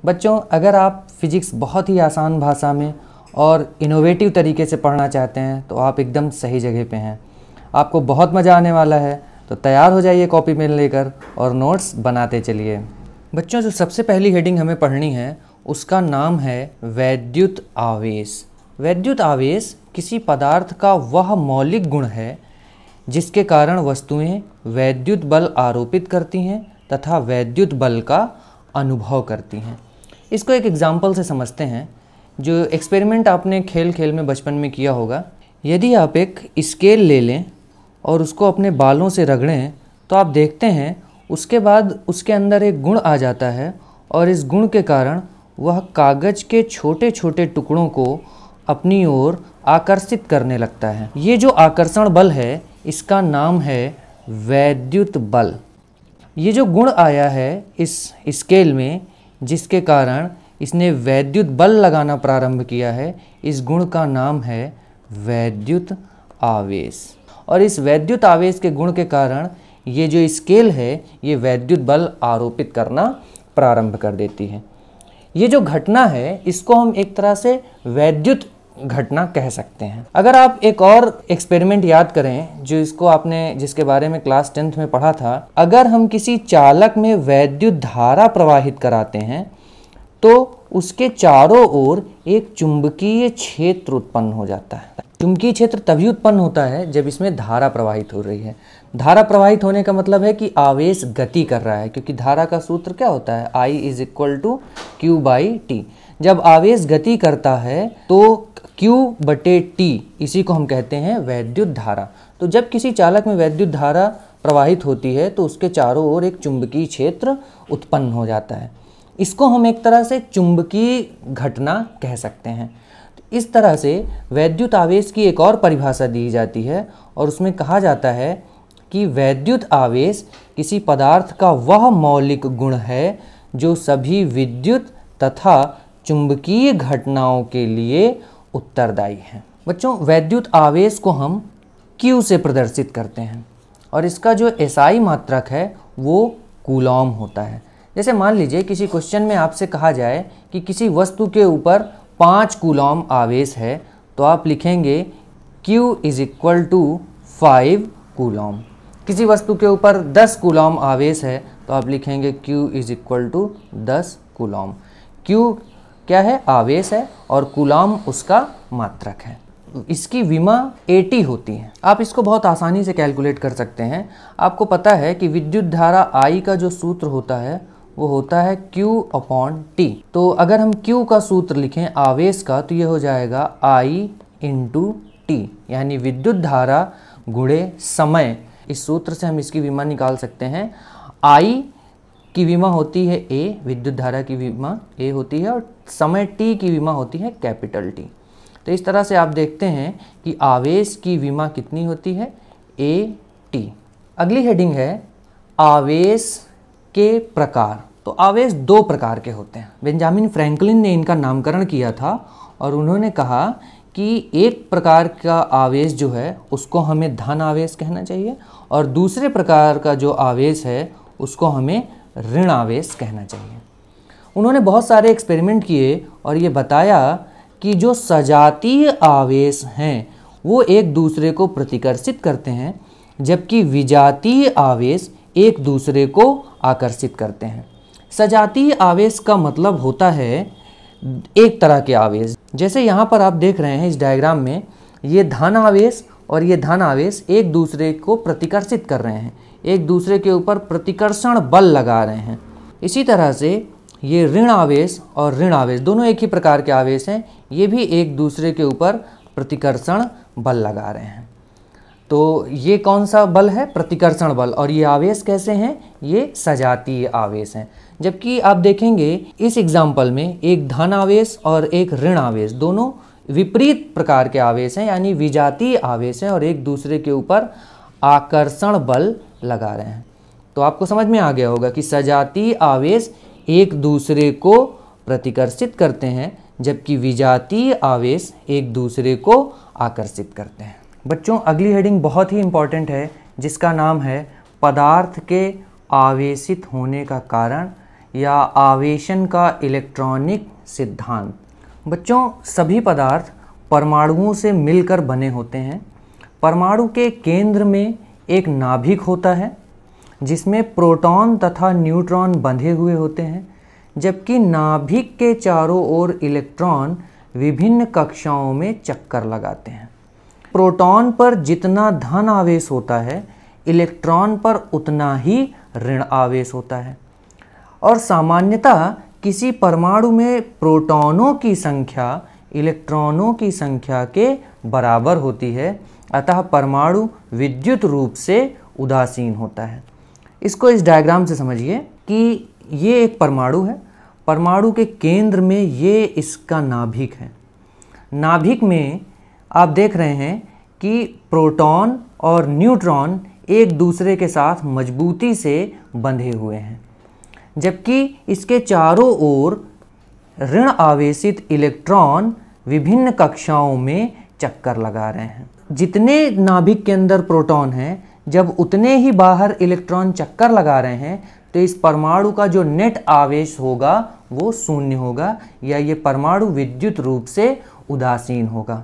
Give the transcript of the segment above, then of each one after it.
बच्चों, अगर आप फिजिक्स बहुत ही आसान भाषा में और इनोवेटिव तरीके से पढ़ना चाहते हैं तो आप एकदम सही जगह पे हैं। आपको बहुत मज़ा आने वाला है, तो तैयार हो जाइए कॉपी पेन लेकर और नोट्स बनाते चलिए। बच्चों, जो सबसे पहली हेडिंग हमें पढ़नी है उसका नाम है वैद्युत आवेश। वैद्युत आवेश किसी पदार्थ का वह मौलिक गुण है जिसके कारण वस्तुएं वैद्युत बल आरोपित करती हैं तथा वैद्युत बल का अनुभव करती हैं। इसको एक एग्जाम्पल से समझते हैं। जो एक्सपेरिमेंट आपने खेल खेल में बचपन में किया होगा, यदि आप एक स्केल ले लें और उसको अपने बालों से रगड़ें तो आप देखते हैं उसके बाद उसके अंदर एक गुण आ जाता है और इस गुण के कारण वह कागज़ के छोटे छोटे टुकड़ों को अपनी ओर आकर्षित करने लगता है। ये जो आकर्षण बल है इसका नाम है वैद्युत बल। ये जो गुण आया है इस स्केल में जिसके कारण इसने वैद्युत बल लगाना प्रारंभ किया है, इस गुण का नाम है वैद्युत आवेश। और इस वैद्युत आवेश के गुण के कारण ये जो स्केल है ये वैद्युत बल आरोपित करना प्रारंभ कर देती है। ये जो घटना है इसको हम एक तरह से वैद्युत घटना कह सकते हैं। अगर आप एक और एक्सपेरिमेंट याद करें जिसके बारे में क्लास 10th में पढ़ा था, अगर हम किसी चालक में वैद्युत धारा प्रवाहित कराते हैं तो उसके चारों ओर एक चुंबकीय क्षेत्र उत्पन्न हो जाता है। चुंबकीय क्षेत्र तभी उत्पन्न होता है जब इसमें धारा प्रवाहित हो रही है। धारा प्रवाहित होने का मतलब है कि आवेश गति कर रहा है, क्योंकि धारा का सूत्र क्या होता है, I = Q/T। जब आवेश गति करता है तो Q/T, इसी को हम कहते हैं वैद्युत धारा। तो जब किसी चालक में वैद्युत धारा प्रवाहित होती है तो उसके चारों ओर एक चुंबकीय क्षेत्र उत्पन्न हो जाता है। इसको हम एक तरह से चुंबकीय घटना कह सकते हैं। तो इस तरह से वैद्युत आवेश की एक और परिभाषा दी जाती है और उसमें कहा जाता है कि वैद्युत आवेश किसी पदार्थ का वह मौलिक गुण है जो सभी विद्युत तथा चुंबकीय घटनाओं के लिए उत्तरदायी है। बच्चों, वैद्युत आवेश को हम Q से प्रदर्शित करते हैं और इसका जो SI मात्रक है वो कूलॉम होता है। जैसे मान लीजिए किसी क्वेश्चन में आपसे कहा जाए कि किसी वस्तु के ऊपर 5 कूलॉम आवेश है तो आप लिखेंगे Q = 5 कूलॉम। किसी वस्तु के ऊपर 10 कूलॉम आवेश है तो आप लिखेंगे Q = 10 कूलॉम। Q क्या है, आवेश है, और कूलॉम उसका मात्रक है। इसकी विमा 80 होती है। आप इसको बहुत आसानी से कैलकुलेट कर सकते हैं। आपको पता है कि विद्युत धारा I का जो सूत्र होता है वो होता है Q/T। तो अगर हम Q का सूत्र लिखें आवेश का तो ये हो जाएगा I × T, यानी विद्युत धारा गुणे समय। इस सूत्र से हम इसकी विमा निकाल सकते हैं। I की विमा होती है A, विद्युत धारा की विमा A होती है, और समय T की विमा होती है T। तो इस तरह से आप देखते हैं कि आवेश की विमा कितनी होती है, AT। अगली हेडिंग है आवेश के प्रकार। तो आवेश 2 प्रकार के होते हैं। बेंजामिन फ्रैंकलिन ने इनका नामकरण किया था और उन्होंने कहा कि एक प्रकार का आवेश जो है उसको हमें धन आवेश कहना चाहिए और दूसरे प्रकार का जो आवेश है उसको हमें ऋण आवेश कहना चाहिए। उन्होंने बहुत सारे एक्सपेरिमेंट किए और ये बताया कि जो सजातीय आवेश हैं वो एक दूसरे को प्रतिकर्षित करते हैं, जबकि विजातीय आवेश एक दूसरे को आकर्षित करते हैं। सजातीय आवेश का मतलब होता है एक तरह के आवेश। जैसे यहाँ पर आप देख रहे हैं इस डायग्राम में, ये धन आवेश और ये धन आवेश एक दूसरे को प्रतिकर्षित कर रहे हैं, एक दूसरे के ऊपर प्रतिकर्षण बल लगा रहे हैं। इसी तरह से ये ऋण आवेश और ऋण आवेश दोनों एक ही प्रकार के आवेश हैं, ये भी एक दूसरे के ऊपर प्रतिकर्षण बल लगा रहे हैं। तो ये कौन सा बल है, प्रतिकर्षण बल, और ये आवेश कैसे हैं, ये सजातीय आवेश हैं। जबकि आप देखेंगे इस एग्जाम्पल में एक धन आवेश और एक ऋण आवेश दोनों विपरीत प्रकार के आवेश हैं, यानी विजातीय आवेश हैं और एक दूसरे के ऊपर आकर्षण बल लगा रहे हैं। तो आपको समझ में आ गया होगा कि सजातीय आवेश एक दूसरे को प्रतिकर्षित करते हैं, जबकि विजातीय आवेश एक दूसरे को आकर्षित करते हैं। बच्चों, अगली हेडिंग बहुत ही इम्पॉर्टेंट है जिसका नाम है पदार्थ के आवेशित होने का कारण या आवेशन का इलेक्ट्रॉनिक सिद्धांत। बच्चों, सभी पदार्थ परमाणुओं से मिलकर बने होते हैं। परमाणु के केंद्र में एक नाभिक होता है जिसमें प्रोटॉन तथा न्यूट्रॉन बंधे हुए होते हैं, जबकि नाभिक के चारों ओर इलेक्ट्रॉन विभिन्न कक्षाओं में चक्कर लगाते हैं। प्रोटॉन पर जितना धन आवेश होता है, इलेक्ट्रॉन पर उतना ही ऋण आवेश होता है। और सामान्यतः किसी परमाणु में प्रोटॉनों की संख्या इलेक्ट्रॉनों की संख्या के बराबर होती है, अतः परमाणु विद्युत रूप से उदासीन होता है। इसको इस डायग्राम से समझिए कि ये एक परमाणु है। परमाणु के केंद्र में ये इसका नाभिक है। नाभिक में आप देख रहे हैं कि प्रोटॉन और न्यूट्रॉन एक दूसरे के साथ मजबूती से बंधे हुए हैं, जबकि इसके चारों ओर ऋण आवेशित इलेक्ट्रॉन विभिन्न कक्षाओं में चक्कर लगा रहे हैं। जितने नाभिक के अंदर प्रोटॉन हैं, जब उतने ही बाहर इलेक्ट्रॉन चक्कर लगा रहे हैं, तो इस परमाणु का जो नेट आवेश होगा वो शून्य होगा, या ये परमाणु विद्युत रूप से उदासीन होगा।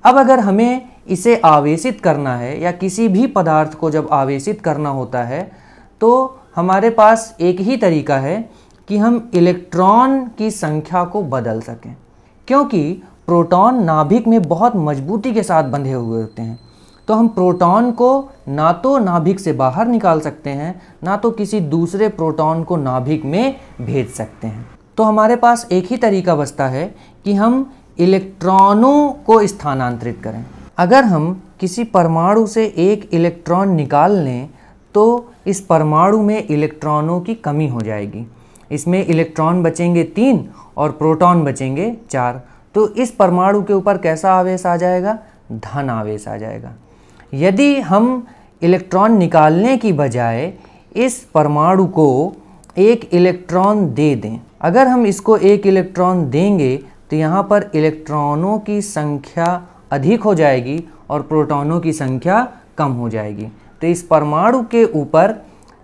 अब अगर हमें इसे आवेशित करना है या किसी भी पदार्थ को जब आवेशित करना होता है, तो हमारे पास एक ही तरीका है कि हम इलेक्ट्रॉन की संख्या को बदल सकें, क्योंकि प्रोटॉन नाभिक में बहुत मजबूती के साथ बंधे हुए होते हैं। तो हम प्रोटॉन को ना तो नाभिक से बाहर निकाल सकते हैं, ना तो किसी दूसरे प्रोटॉन को नाभिक में भेज सकते हैं। तो हमारे पास एक ही तरीका बचता है कि हम इलेक्ट्रॉनों को स्थानांतरित करें। अगर हम किसी परमाणु से एक इलेक्ट्रॉन निकाल लें, तो इस परमाणु में इलेक्ट्रॉनों की कमी हो जाएगी। इसमें इलेक्ट्रॉन बचेंगे 3 और प्रोटॉन बचेंगे 4। तो इस परमाणु के ऊपर कैसा आवेश आ जाएगा? धन आवेश आ जाएगा। यदि हम इलेक्ट्रॉन निकालने की बजाय इस परमाणु को एक इलेक्ट्रॉन दे दें, अगर हम इसको एक इलेक्ट्रॉन देंगे तो यहाँ पर इलेक्ट्रॉनों की संख्या अधिक हो जाएगी और प्रोटॉनों की संख्या कम हो जाएगी। तो इस परमाणु के ऊपर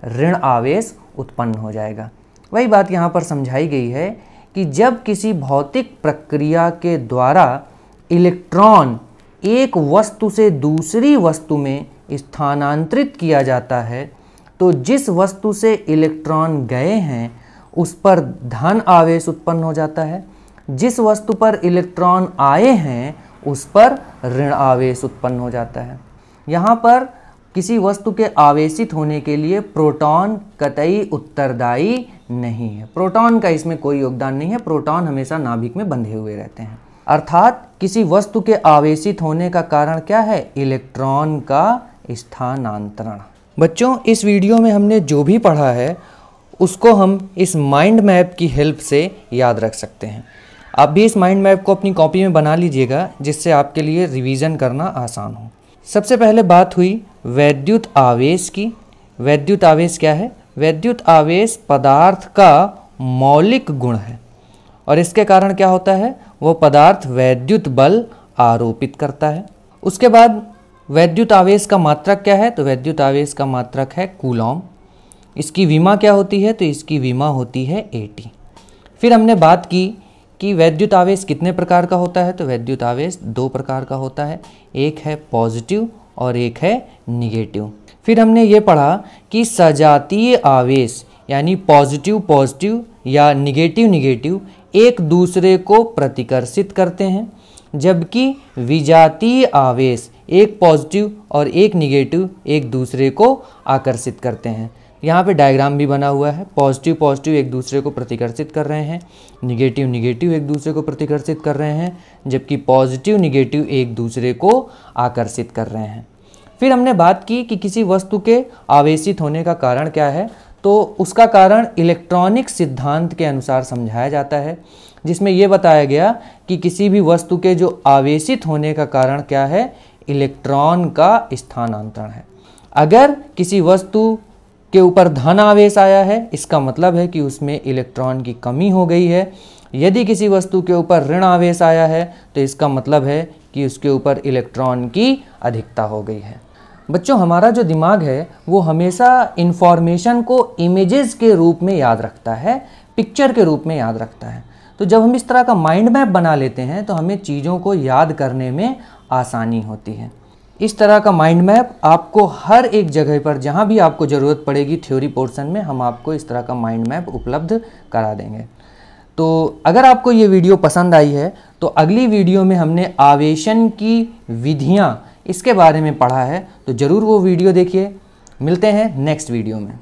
ऋण आवेश उत्पन्न हो जाएगा। वही बात यहाँ पर समझाई गई है कि जब किसी भौतिक प्रक्रिया के द्वारा इलेक्ट्रॉन एक वस्तु से दूसरी वस्तु में स्थानांतरित किया जाता है, तो जिस वस्तु से इलेक्ट्रॉन गए हैं उस पर धन आवेश उत्पन्न हो जाता है, जिस वस्तु पर इलेक्ट्रॉन आए हैं उस पर ऋण आवेश उत्पन्न हो जाता है। यहाँ पर किसी वस्तु के आवेशित होने के लिए प्रोटॉन कतई उत्तरदायी नहीं है। प्रोटॉन का इसमें कोई योगदान नहीं है। प्रोटॉन हमेशा नाभिक में बंधे हुए रहते हैं। अर्थात किसी वस्तु के आवेशित होने का कारण क्या है? इलेक्ट्रॉन का स्थानांतरण। बच्चों, इस वीडियो में हमने जो भी पढ़ा है उसको हम इस माइंड मैप की हेल्प से याद रख सकते हैं। आप भी इस माइंड मैप को अपनी कॉपी में बना लीजिएगा, जिससे आपके लिए रिवीजन करना आसान हो। सबसे पहले बात हुई वैद्युत आवेश की। वैद्युत आवेश क्या है? वैद्युत आवेश पदार्थ का मौलिक गुण है और इसके कारण क्या होता है? वो पदार्थ वैद्युत बल आरोपित करता है। उसके बाद वैद्युत आवेश का मात्रक क्या है? तो वैद्युत आवेश का मात्रक है कूलॉम। इसकी विमा क्या होती है? तो इसकी विमा होती है AT। फिर हमने बात की कि वैद्युत आवेश कितने प्रकार का होता है? तो वैद्युत आवेश 2 प्रकार का होता है, एक है पॉजिटिव और एक है निगेटिव। फिर हमने ये पढ़ा कि सजातीय आवेश यानी पॉजिटिव पॉजिटिव या निगेटिव निगेटिव एक दूसरे को प्रतिकर्षित करते हैं, जबकि विजातीय आवेश एक पॉजिटिव और एक निगेटिव एक दूसरे को आकर्षित करते हैं। यहाँ पे डायग्राम भी बना हुआ है। पॉजिटिव पॉजिटिव एक दूसरे को प्रतिकर्षित कर रहे हैं, निगेटिव निगेटिव एक दूसरे को प्रतिकर्षित कर रहे हैं, जबकि पॉजिटिव निगेटिव एक दूसरे को आकर्षित कर रहे हैं। फिर हमने बात की कि किसी वस्तु के आवेशित होने का कारण क्या है, तो उसका कारण इलेक्ट्रॉनिक सिद्धांत के अनुसार समझाया जाता है, जिसमें यह बताया गया कि किसी भी वस्तु के जो आवेशित होने का कारण क्या है? इलेक्ट्रॉन का स्थानांतरण है। अगर किसी वस्तु के ऊपर धन आवेश आया है, इसका मतलब है कि उसमें इलेक्ट्रॉन की कमी हो गई है। यदि किसी वस्तु के ऊपर ऋण आवेश आया है, तो इसका मतलब है कि उसके ऊपर इलेक्ट्रॉन की अधिकता हो गई है। बच्चों, हमारा जो दिमाग है वो हमेशा इन्फॉर्मेशन को इमेजेस के रूप में याद रखता है, पिक्चर के रूप में याद रखता है। तो जब हम इस तरह का माइंड मैप बना लेते हैं तो हमें चीज़ों को याद करने में आसानी होती है। इस तरह का माइंड मैप आपको हर एक जगह पर जहाँ भी आपको ज़रूरत पड़ेगी थ्योरी पोर्शन में, हम आपको इस तरह का माइंड मैप उपलब्ध करा देंगे। तो अगर आपको ये वीडियो पसंद आई है तो अगली वीडियो में हमने आवेशन की विधियाँ इसके बारे में पढ़ा है, तो ज़रूर वो वीडियो देखिए। मिलते हैं नेक्स्ट वीडियो में।